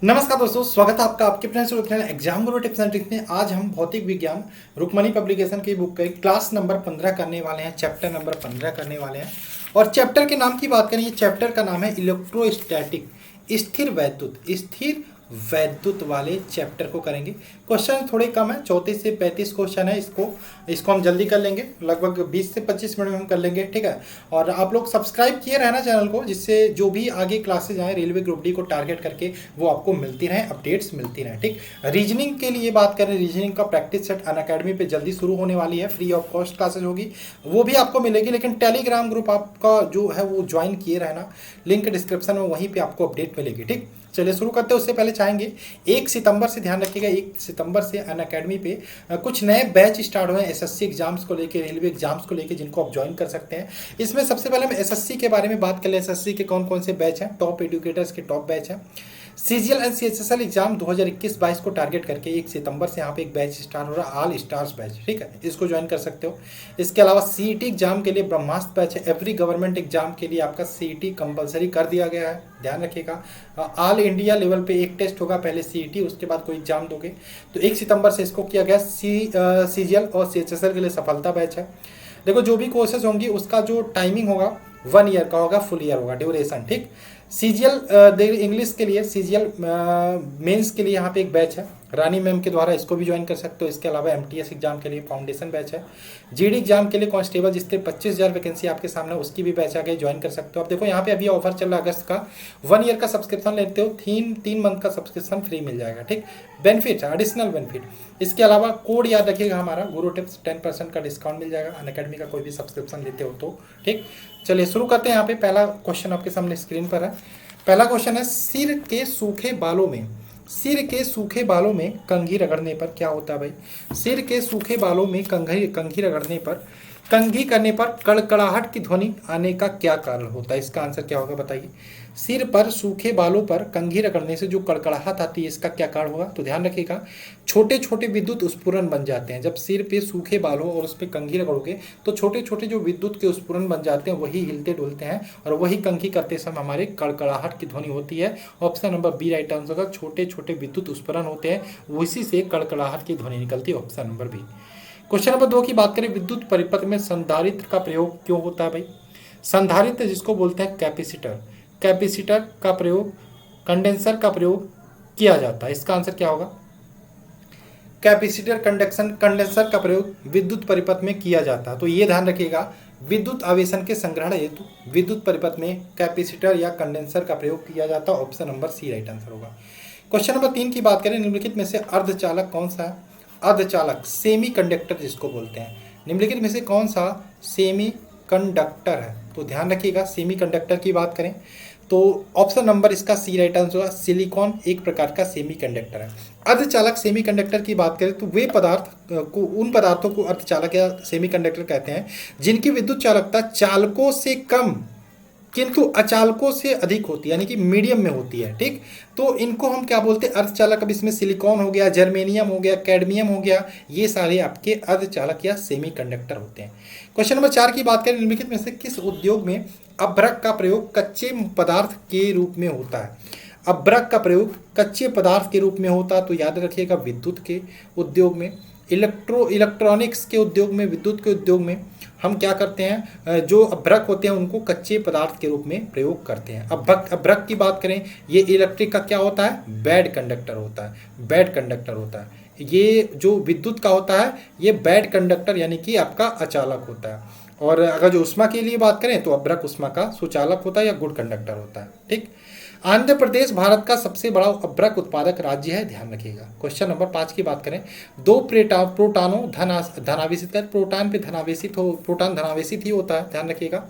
नमस्कार दोस्तों, स्वागत है आपका आपके अपने exam Guru tips and tricks में। आज हम भौतिक विज्ञान रुकमणी पब्लिकेशन की बुक के क्लास नंबर 15 करने वाले हैं, चैप्टर नंबर 15 करने वाले हैं। और चैप्टर के नाम की बात करें, ये चैप्टर का नाम है इलेक्ट्रोस्टैटिक, स्थिर वैद्युत वाले चैप्टर को करेंगे। क्वेश्चन थोड़े कम है, 34 से 35 क्वेश्चन है। इसको हम जल्दी कर लेंगे, लगभग 20 से 25 मिनट में हम कर लेंगे, ठीक है। और आप लोग सब्सक्राइब किए रहना चैनल को, जिससे जो भी आगे क्लासेज आए रेलवे ग्रुप डी को टारगेट करके वो आपको मिलती रहें, अपडेट्स मिलती रहें, ठीक। रीजनिंग के लिए बात करें, रीजनिंग का प्रैक्टिस सेट अनअकैडमी पे जल्दी शुरू होने वाली है, फ्री ऑफ कॉस्ट क्लासेज होगी, वो भी आपको मिलेगी। लेकिन टेलीग्राम ग्रुप आपका जो है वो ज्वाइन किए रहना, लिंक डिस्क्रिप्शन में, वहीं पर आपको अपडेट मिलेगी, ठीक। चलिए शुरू करते हैं। उससे पहले चाहेंगे 1 सितंबर से ध्यान रखिएगा, 1 सितंबर से अनअकैडमी पे कुछ नए बैच स्टार्ट हुए हैं एसएससी एग्जाम्स को लेके, रेलवे एग्जाम्स को लेके, जिनको आप ज्वाइन कर सकते हैं। इसमें सबसे पहले हम एसएससी के बारे में बात कर लें। एसएससी के कौन कौन से बैच हैं, टॉप एडुकेटर्स के टॉप बैच हैं। सीजीएल एंड सीएचएसएल एग्जाम 2021-22 को टारगेट करके 1 सितंबर से यहाँ पे एक बैच स्टार्ट हो रहा है, ऑल स्टार्स बैच, ठीक है, इसको ज्वाइन कर सकते हो। इसके अलावा सीईटी एग्जाम के लिए ब्रह्मास्त्र बैच है। एवरी गवर्नमेंट एग्जाम के लिए आपका सीईटी कंपलसरी कर दिया गया है, ध्यान रखिएगा। ऑल इंडिया लेवल पे एक टेस्ट होगा, पहले सीईटी, उसके बाद कोई एग्जाम दोगे। तो 1 सितंबर से इसको किया गया। सीजीएल और सीएचएसएल के लिए सफलता बैच है। देखो जो भी कोर्सेज होंगी उसका जो टाइमिंग होगा 1 ईयर का होगा, फुल ईयर होगा ड्यूरेशन, ठीक। सीजीएल इंग्लिश के लिए, सीजीएल मेंस के लिए यहाँ पे एक बैच है रानी मैम के द्वारा, इसको भी ज्वाइन कर सकते हो। इसके अलावा एमटीएस एग्जाम के लिए फाउंडेशन बैच है। जीडी एग्जाम के लिए कांस्टेबल, जिससे 25,000 वैकेंसी आपके सामने, उसकी भी बैच आगे ज्वाइन कर सकते हो। अब देखो यहाँ पे अभी ऑफर चल रहा है अगस्त का, 1 ईयर का सब्सक्रिप्शन लेते हो, 3 मंथ का सब्सक्रिप्शन फ्री मिल जाएगा, ठीक। बेनिफिट है, एडिशनल बेनिफिट। इसके अलावा कोड याद रखिएगा हमारा गुरु टिप्स, 10% का डिस्काउंट मिल जाएगा अनअकैडमी का कोई भी सब्सक्रिप्शन लेते हो तो, ठीक। चलिए शुरू करते हैं। यहाँ पे पहला क्वेश्चन आपके सामने स्क्रीन पर है। पहला क्वेश्चन है, सिर के सूखे बालों में कंघी रगड़ने पर क्या होता है भाई। सिर के सूखे बालों में कंघी रगड़ने पर, कंघी करने पर कड़कड़ाहट की ध्वनि आने का क्या कारण होता है। इसका आंसर क्या होगा बताइए। सिर पर सूखे बालों पर कंघी रगड़ने से जो कड़कड़ाहट आती है, इसका क्या कारण होगा। तो ध्यान रखिएगा, छोटे छोटे विद्युत स्फुरन बन जाते हैं। जब सिर पे सूखे बाल हो और उस पर कंघी रगड़ोगे तो छोटे छोटे जो विद्युत के स्फुरन बन जाते हैं, वही हिलते डुलते हैं और वही कंघी करते समय हमारे कड़कड़ाहट की ध्वनि होती है। Option number B right answer होगा। छोटे छोटे विद्युत स्फुरन होते हैं, उसी से कड़कड़ाहट की ध्वनि निकलती है, option number B. Question number 2 की बात करें, विद्युत परिपथ में संधारित्र का प्रयोग क्यों होता है भाई। संधारित्र जिसको बोलते हैं कैपेसिटर, कैपेसिटर का प्रयोग, कंडेंसर का प्रयोग किया जाता है। इसका आंसर क्या होगा। कैपेसिटर कंडेंसर का प्रयोग विद्युत परिपथ में किया जाता है। तो ये ध्यान रखिएगा, विद्युत आवेशन के संग्रहण हेतु विद्युत परिपथ में कैपेसिटर या कंडेंसर का प्रयोग किया जाता है। Option number C right answer होगा। क्वेश्चन नंबर 3 की बात करें, निम्नलिखित में से अर्धचालक कौन सा है। अर्धचालक सेमी कंडक्टर जिसको बोलते हैं, निम्नलिखित में से कौन सा सेमी कंडक्टर है। तो ध्यान रखिएगा, सेमी कंडक्टर की बात करें तो ऑप्शन नंबर इसका सी राइट आंसर होगा। सिलिकॉन एक प्रकार का सेमी कंडक्टर है। अर्धचालक सेमी कंडक्टर की बात करें तो वे पदार्थ को, उन पदार्थों को अर्धचालक या सेमी कंडक्टर कहते हैं जिनकी विद्युत चालकता चालकों से कम किंतु अचालकों से अधिक होती है, यानी कि मीडियम में होती है, ठीक। तो इनको हम क्या बोलते हैं, अर्धचालक। अब इसमें सिलिकॉन हो गया, जर्मेनियम हो गया, कैडमियम हो गया, ये सारे आपके अर्धचालक या सेमी कंडक्टर होते हैं। क्वेश्चन नंबर 4 की बात करें, निम्नलिखित में से किस उद्योग में अभ्रक का प्रयोग कच्चे पदार्थ के रूप में होता है। अभ्रक का प्रयोग कच्चे पदार्थ के रूप में होता है, तो याद रखिएगा विद्युत के उद्योग में, इलेक्ट्रॉनिक्स के उद्योग में, विद्युत के उद्योग में हम क्या करते हैं, जो अभ्रक होते हैं उनको कच्चे पदार्थ के रूप में प्रयोग करते हैं। अभ्रक की बात करें, ये इलेक्ट्रिक का क्या होता है, बैड कंडक्टर होता है, बैड कंडक्टर होता है। ये जो विद्युत का होता है ये बैड कंडक्टर यानी कि आपका अचालक होता है। और अगर जो उष्मा के लिए बात करें तो अभ्रक उष्मा का सुचालक होता है या गुड कंडक्टर होता है, ठीक। आंध्र प्रदेश भारत का सबसे बड़ा अभ्रक उत्पादक राज्य है, ध्यान रखिएगा। क्वेश्चन नंबर 5 की बात करें, दो प्रोटॉनों धनावेशित कर, प्रोटॉन पे धनावेशित हो, प्रोटॉन धनावेशित ही होता है, ध्यान रखिएगा।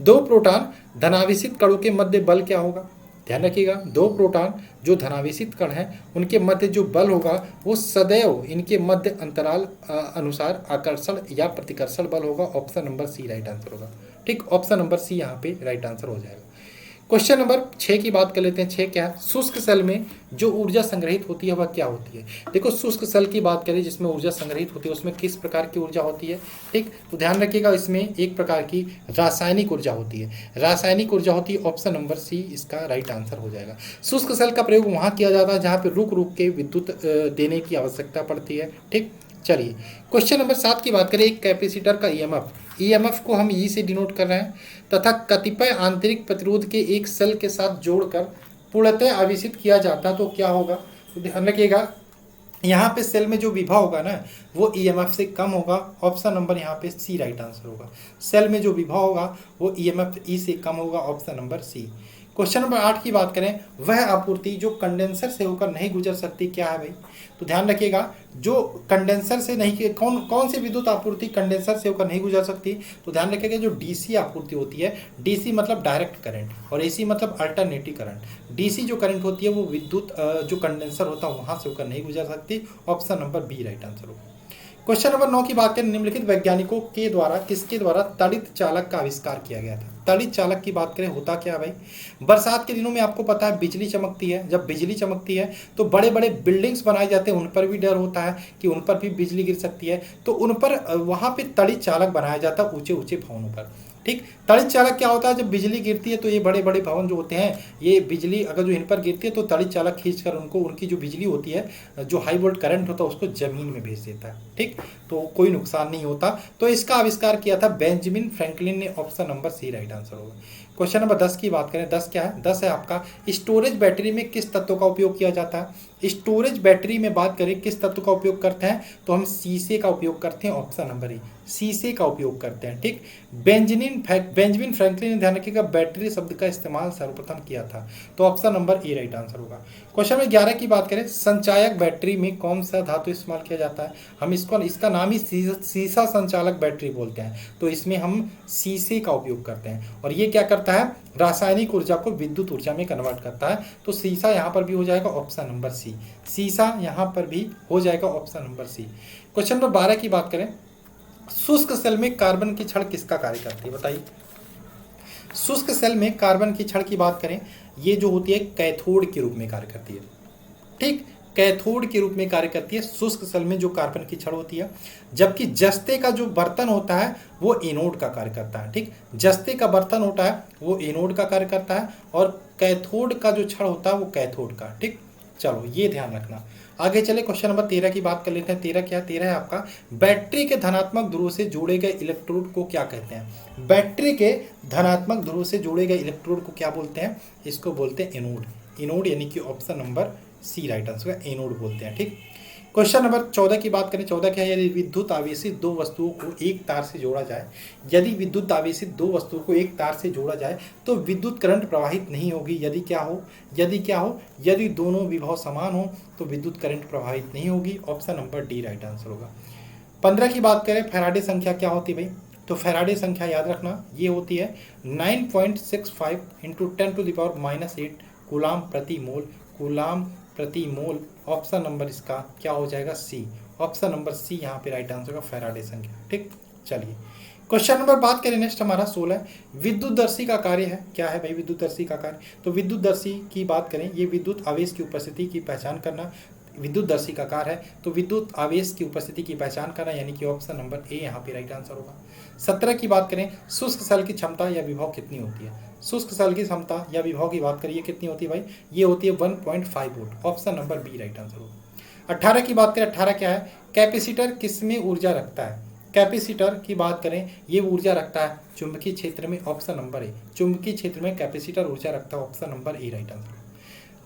दो प्रोटॉन धनावेशित कणों के मध्य बल क्या होगा, ध्यान रखिएगा। दो प्रोटॉन जो धनावेशित कण हैं उनके मध्य जो बल होगा वो सदैव इनके मध्य अंतराल अनुसार आकर्षण या प्रतिकर्षण बल होगा। Option number C right answer होगा, ठीक। ऑप्शन नंबर सी यहाँ पे राइट आंसर हो जाएगा। क्वेश्चन नंबर 6 की बात कर लेते हैं। 6 क्या है? शुष्क सेल में जो ऊर्जा संग्रहित होती है वह क्या होती है? देखो, शुष्क सेल की बात करें जिसमें ऊर्जा संग्रहित होती है उसमें किस प्रकार की ऊर्जा होती है? ठीक, तो ध्यान रखिएगा, इसमें एक प्रकार की रासायनिक ऊर्जा होती है। रासायनिक ऊर्जा होती है, ऑप्शन नंबर सी इसका राइट आंसर हो जाएगा। शुष्क सेल का प्रयोग वहाँ किया जाता है जहाँ पे रुक रुक के विद्युत देने की आवश्यकता पड़ती है। ठीक, चलिए क्वेश्चन नंबर 7 की बात करें। एक कैपेसिटर का ईएमएफ को हम ई से डिनोट कर रहे हैं तथा कतिपय आंतरिक प्रतिरोध के एक सेल के साथ जोड़कर पूर्णतः आवेशित किया जाता तो क्या होगा? तो ध्यान रखिएगा, यहाँ पे सेल में जो विभव होगा ना वो ईएमएफ से कम होगा। ऑप्शन नंबर यहाँ पे सी राइट आंसर होगा। सेल में जो विभव होगा वो ईएमएफ ई से कम होगा। Option number C. Question number 8 की बात करें। वह आपूर्ति जो कंडेंसर से होकर नहीं गुजर सकती क्या है भाई? तो ध्यान रखिएगा, जो कंडेंसर से नहीं, कौन सी विद्युत आपूर्ति कंडेंसर से होकर नहीं गुजर सकती? तो ध्यान रखिएगा, जो डीसी आपूर्ति होती है, डीसी मतलब डायरेक्ट करंट और एसी मतलब अल्टरनेटिव करंट। डीसी जो करंट होती है वो विद्युत जो कंडेंसर होता है वहां से होकर नहीं गुजर सकती। Option number B right answer होगा। क्वेश्चन नंबर 9 की बात करें। निम्नलिखित वैज्ञानिकों के द्वारा किसके द्वारा तड़ित चालक का आविष्कार किया गया था? तड़ित चालक की बात करें, होता क्या है भाई? बरसात के दिनों में आपको पता है बिजली चमकती है। जब बिजली चमकती है तो बड़े बड़े बिल्डिंग्स बनाए जाते हैं, उन पर भी डर होता है कि उन पर भी बिजली गिर सकती है, तो उन पर वहाँ पे तड़ित चालक बनाया जाता है ऊंचे ऊंचे भवनों पर। ठीक, तड़ित चालक क्या होता है? जब बिजली गिरती है तो ये बड़े बड़े भवन जो होते हैं, ये बिजली अगर जो इन पर गिरती है तो तड़ित चालक खींचकर उनको, उनकी जो बिजली होती है, जो हाई वोल्ट करंट होता है उसको जमीन में भेज देता है। ठीक, तो कोई नुकसान नहीं होता। तो इसका आविष्कार किया था बेंजामिन फ्रैंकलिन ने। Option number C right answer होगा। क्वेश्चन नंबर 10 की बात करें। 10 क्या है? 10 है आपका स्टोरेज बैटरी में किस तत्व का उपयोग किया जाता है? स्टोरेज बैटरी में बात करें किस तत्व का उपयोग करते हैं तो हम शीशे का उपयोग करते हैं। ऑप्शन नंबर ए, शीशे का उपयोग करते हैं। ठीक, बेंजामिन फ्रैंकलिन ने, ध्यान रखिएगा, बैटरी शब्द का इस्तेमाल सर्वप्रथम किया था। तो option number A right answer होगा। क्वेश्चन नंबर 11 की बात करें। संचायक बैटरी में कौन सा धातु इस्तेमाल किया जाता है? हम इसका नाम ही सीसा संचालक बैटरी बोलते हैं। तो इसमें हम शीशे का उपयोग करते हैं और ये क्या करता है? रासायनिक ऊर्जा को विद्युत ऊर्जा में कन्वर्ट करता है। तो सीसा यहाँ पर भी हो जाएगा। ऑप्शन नंबर सी, सीसा यहाँ पर भी हो जाएगा। Option number C. Question number 12 की बात करें। शुष्क सेल में कार्बन की छड़ किसका कार्य करती है? बताइए। शुष्क सेल में कार्बन की छड़ की बात करें, ये जो होती है कैथोड के रूप में कार्य करती है। ठीक, कैथोड के रूप में कार्य करती है शुष्क सेल में जो कार्बन की छड़ होती है। जबकि जस्ते का जो बर्तन होता है वो एनोड का कार्य करता है। ठीक, जस्ते का बर्तन होता है वो एनोड का कार्य करता है और कैथोड का जो छड़ होता है वो कैथोड का। ठीक, चलो ये ध्यान रखना। आगे चले क्वेश्चन नंबर 13 की बात कर लेते हैं। 13 क्या? 13 है आपका बैटरी के धनात्मक ध्रुव से जोड़े गए इलेक्ट्रोड को क्या कहते हैं? बैटरी के धनात्मक ध्रुव से जोड़े गए इलेक्ट्रोड को क्या बोलते हैं? इसको बोलते हैं एनोड। एनोड यानी कि option number C right answer है, एनोड बोलते हैं। ठीक, क्वेश्चन नंबर 14 की बात करें। 14 क्या है? यदि विद्युत आवेशित दो वस्तुओं को एक तार से जोड़ा जाए, यदि विद्युत आवेशित दो वस्तुओं को एक तार से जोड़ा जाए तो विद्युत करंट प्रवाहित नहीं होगी। यदि क्या हो? यदि दोनों विभव समान हो तो विद्युत करंट प्रवाहित नहीं होगी। Option number D right answer होगा। 15 की बात करें। फैराडे संख्या क्या होती है भाई? तो फैराडे संख्या याद रखना, ये होती है 9.65 × 10⁻⁻8 कूलाम प्रति मोल। कूलाम प्रति मोल। ऑप्शन नंबर इसका क्या हो जाएगा? सी। ऑप्शन नंबर सी यहाँ पे राइट आंसर होगा, फैराडे संख्या। ठीक, चलिए क्वेश्चन नंबर बात करें नेक्स्ट हमारा 16। विद्युतदर्शी का कार्य है। क्या है भाई विद्युतदर्शी का कार्य? तो विद्युतदर्शी की बात करें, ये विद्युत आवेश की उपस्थिति की पहचान करना विद्युतदर्शी का कार्य है। तो विद्युत आवेश की उपस्थिति की पहचान करना यानी कि ऑप्शन नंबर ए यहाँ पे राइट आंसर होगा। 17 की बात करें। शुष्क सेल की क्षमता या विभव कितनी होती है? शुष्क सेल की क्षमता या विभव की बात करिए कितनी होती है भाई? ये होती है 1.5 volt. Option number B right answer होगा। 18 की बात करें। 18 क्या है? कैपेसिटर किसमें ऊर्जा रखता है? कैपेसिटर की बात करें, ये ऊर्जा रखता है चुंबकीय क्षेत्र में। ऑप्शन नंबर ए, चुंबकीय क्षेत्र में कैपेसिटर ऊर्जा रखता है। Option number A right answer.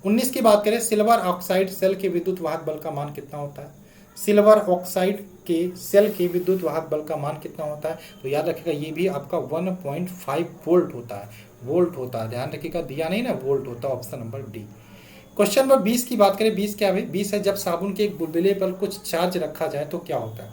19 की बात करें। सिल्वर ऑक्साइड सेल के विद्युत वाहक बल का मान कितना होता है? सिल्वर ऑक्साइड के सेल के विद्युत वाहक बल का मान कितना होता है? तो याद रखिएगा ये भी आपका 1.5 वोल्ट होता है। वोल्ट होता है, ध्यान रखिएगा, दिया नहीं ना, वोल्ट होता है। Option number D. Question number 20 की बात करें। 20 क्या है? 20 है जब साबुन के एक बुलबुले पर कुछ चार्ज रखा जाए तो क्या होता है?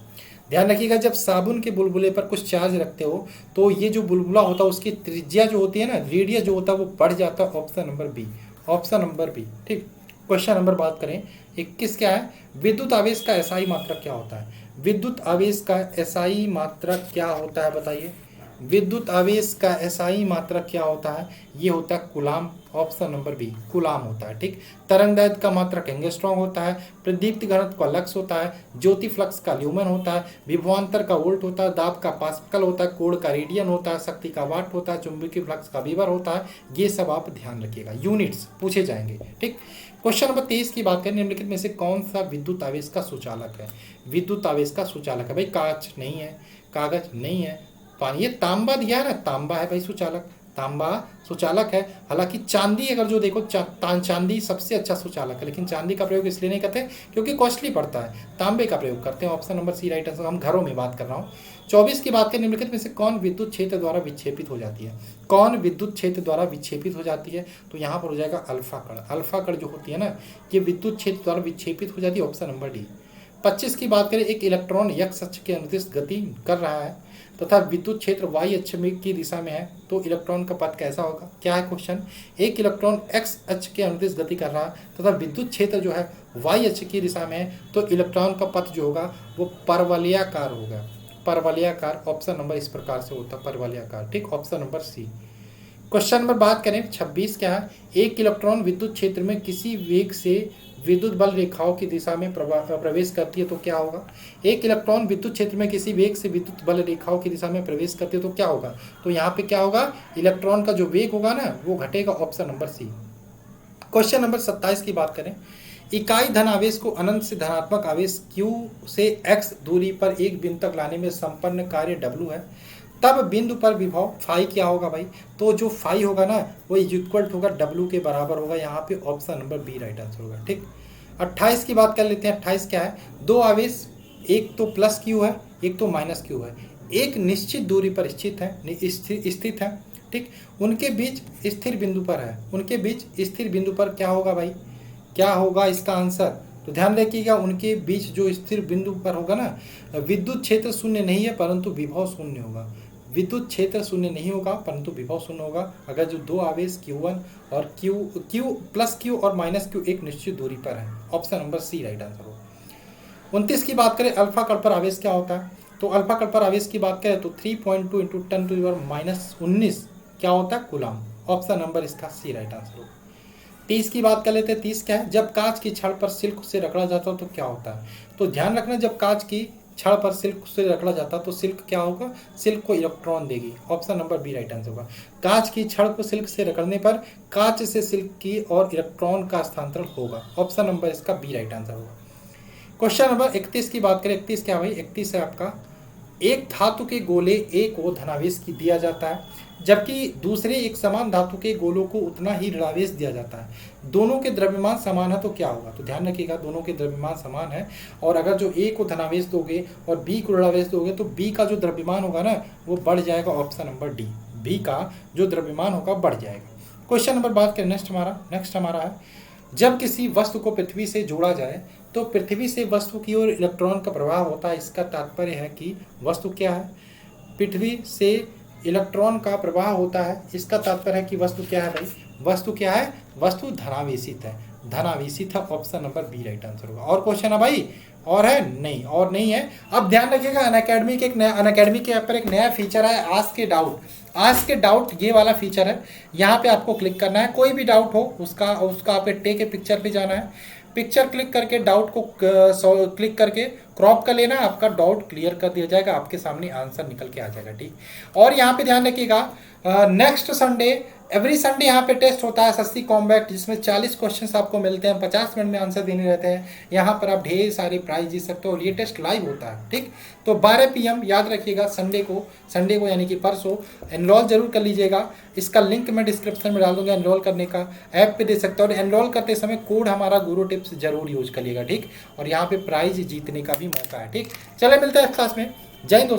ध्यान रखिएगा, जब साबुन के बुलबुले पर कुछ चार्ज रखते हो तो ये जो बुलबुला होता है उसकी त्रिज्या जो होती है ना, रेडियस जो होता है वो बढ़ जाता है। Option number B. Option number B. ठीक, क्वेश्चन नंबर बात करें 21 क्या है? विद्युत आवेश का एसआई मात्रक क्या होता है? विद्युत आवेश का एसआई मात्रक क्या होता है बताइए? विद्युत आवेश का एसआई मात्रक क्या होता है? ये होता है coulomb. Option number B coulomb होता है। ठीक। तरंगदैर्घ्य का मात्रक एंगस्ट्रॉम होता है। प्रदीप्ति घनत्व का लक्स होता है। ज्योति फ्लक्स का ल्यूमन होता है। विभवांतर का वोल्ट होता है। दाब का पास्कल होता है। कोण का रेडियन होता है। शक्ति का वाट होता है। चुंबकीय फ्लक्स का वीवर होता है। ये सब आप ध्यान रखिएगा, यूनिट्स पूछे जाएंगे। ठीक। क्वेश्चन नंबर 23 की बात करें, निम्नलिखित में से कौन सा विद्युत आवेश का सुचालक है? विद्युत आवेश का सुचालक है भाई, कांच नहीं है, कागज नहीं है, पानी। ये तांबा दिया है ना, तांबा है भाई सुचालक, तांबा सुचालक है। हालांकि चांदी अगर जो देखो चांदी सबसे अच्छा सुचालक है, लेकिन चांदी का प्रयोग इसलिए नहीं करते क्योंकि कॉस्टली पड़ता है, तांबे का प्रयोग करते हैं। Option number C right answer. हम घरों में बात कर रहा हूँ। 24 की बात करें, निम्नलिखित में से कौन विद्युत क्षेत्र द्वारा विक्षेपित हो जाती है? कौन विद्युत क्षेत्र द्वारा विक्षेपित हो जाती है? तो यहाँ पर हो जाएगा अल्फा कण। अल्फा कण जो होती है ना, ये विद्युत क्षेत्र द्वारा विक्षेपित हो जाती है। Option number D. 25 की बात करें, एक इलेक्ट्रॉन एक्स अक्ष के अनुदिश गति कर रहा है तथा विद्युत क्षेत्र वाई अक्ष की दिशा में है, तो इलेक्ट्रॉन का पथ कैसा होगा? क्या है क्वेश्चन? एक इलेक्ट्रॉन एक्स अक्ष के अनुदिश गति कर रहा है तथा विद्युत क्षेत्र जो है वाई अक्ष की दिशा में है, तो इलेक्ट्रॉन का पथ जो होगा वो परवलयाकार होगा। परवलयाकार। ऑप्शन नंबर इस प्रकार से होता है, परवलयाकार। ठीक। Option number C. Question number बात करें 26 क्या है? एक इलेक्ट्रॉन विद्युत क्षेत्र में किसी वेग से विद्युत बल रेखाओं की दिशा में प्रवेश करती है तो क्या होगा? एक इलेक्ट्रॉन विद्युत क्षेत्र में किसी वेग से विद्युत बल रेखाओं की दिशा में प्रवेश करती है तो क्या होगा? तो यहाँ पे क्या होगा? इलेक्ट्रॉन का जो वेग होगा ना वो घटेगा। Option number C. Question number 27 की बात करें, इकाई धन आवेश को अनंत से धनात्मक आवेश Q से x दूरी पर एक बिंदु तक लाने में संपन्न कार्य W है, तब बिंदु पर विभव फाई क्या होगा भाई? तो जो फाई होगा ना वो इक्वल होगा W के बराबर होगा। यहाँ पे option number B right answer होगा। ठीक। 28 की बात कर लेते हैं। 28 क्या है? दो आवेश, एक तो प्लस Q है, एक तो माइनस Q है, एक निश्चित दूरी पर स्थित है। ठीक। उनके बीच स्थिर बिंदु पर है। उनके बीच स्थिर बिंदु पर क्या होगा भाई? क्या होगा इसका आंसर? तो ध्यान रखिएगा, उनके बीच जो स्थिर बिंदु पर होगा ना, विद्युत क्षेत्र शून्य नहीं है परंतु विभव शून्य होगा। विद्युत क्षेत्र शून्य नहीं होगा परंतु विभव शून्य होगा अगर जो दो आवेश Q1 और Q प्लस Q और माइनस Q एक निश्चित दूरी पर है। Option number C right answer होगा। 29 की बात करें, अल्फा कण पर आवेश क्या होता है? तो अल्फा कण पर आवेश की बात करें तो 3.2 इंटू 10⁻⁻19 क्या होता है? कूलाम। ऑप्शन नंबर इसका सी राइट आंसर होगा। 30 की बात कर लेते हैं। 30 क्या है? जब कांच की छड़ पर सिल्क से रगड़ा जाता है तो क्या होता है? तो ध्यान रखना, जब कांच की छड़ पर सिल्क से रगड़ा जाता है तो सिल्क क्या होगा? सिल्क को इलेक्ट्रॉन देगी। Option number B right answer होगा। कांच की छड़ को सिल्क से रगड़ने पर कांच से सिल्क की और इलेक्ट्रॉन का स्थानांतरण होगा। ऑप्शन नंबर इसका बी राइट आंसर होगा। क्वेश्चन नंबर 31 की बात करें। 31 क्या भाई? 31 है आपका, एक धातु के गोले A को धनावेश की दिया जाता है जबकि दूसरे एक समान धातु के गोलों को उतना ही ऋणावेश दिया जाता है। दोनों के द्रव्यमान समान है तो क्या होगा? तो ध्यान रखिएगा, दोनों के द्रव्यमान समान है और अगर जो A को धनावेश दोगे और B को ऋणावेश दोगे तो B का जो द्रव्यमान होगा ना वो बढ़ जाएगा। ऑप्शन नंबर डी, B का जो द्रव्यमान होगा बढ़ जाएगा। क्वेश्चन नंबर बात करें नेक्स्ट हमारा है, जब किसी वस्तु को पृथ्वी से जोड़ा जाए तो पृथ्वी से वस्तु की ओर इलेक्ट्रॉन का प्रवाह होता है। इसका तात्पर्य है कि वस्तु क्या है? पृथ्वी से इलेक्ट्रॉन का प्रवाह होता है। इसका तात्पर्य है कि वस्तु क्या है भाई? वस्तु क्या है? वस्तु धनावेशित है। धनावेशित है। Option number B right answer होगा। और क्वेश्चन है भाई? और है? नहीं, और नहीं है। अब ध्यान रखिएगा, अनअकैडमी के ऐप पर एक नया फीचर है, आस्क के डाउट। आस्क के डाउट ये वाला फीचर है। यहाँ पे आपको क्लिक करना है, कोई भी डाउट हो उसका आपके टेक के पिक्चर पे जाना है, पिक्चर क्लिक करके डाउट को क्लिक करके क्रॉप कर लेना, आपका डाउट क्लियर कर दिया जाएगा, आपके सामने आंसर निकल के आ जाएगा। ठीक। और यहाँ पे ध्यान रखिएगा, नेक्स्ट संडे एवरी संडे यहाँ पे टेस्ट होता है SSC कॉम्बैट, जिसमें 40 क्वेश्चंस आपको मिलते हैं, 50 मिनट में आंसर देने रहते हैं। यहाँ पर आप ढेर सारे प्राइज जीत सकते हो और ये टेस्ट लाइव होता है। ठीक। तो 12 PM याद रखिएगा, संडे को यानी कि परसों एनरोल जरूर कर लीजिएगा। इसका लिंक मैं डिस्क्रिप्शन में डाल दूंगा, एनरोल करने का ऐप पे दे सकते हो और एनरोल करते समय कोड हमारा गुरु टिप्स जरूर यूज करिएगा। ठीक। और यहाँ पे प्राइज जीतने का भी मौका है। ठीक। चले मिलते हैं क्लास में। जय हिंद दोस्तों।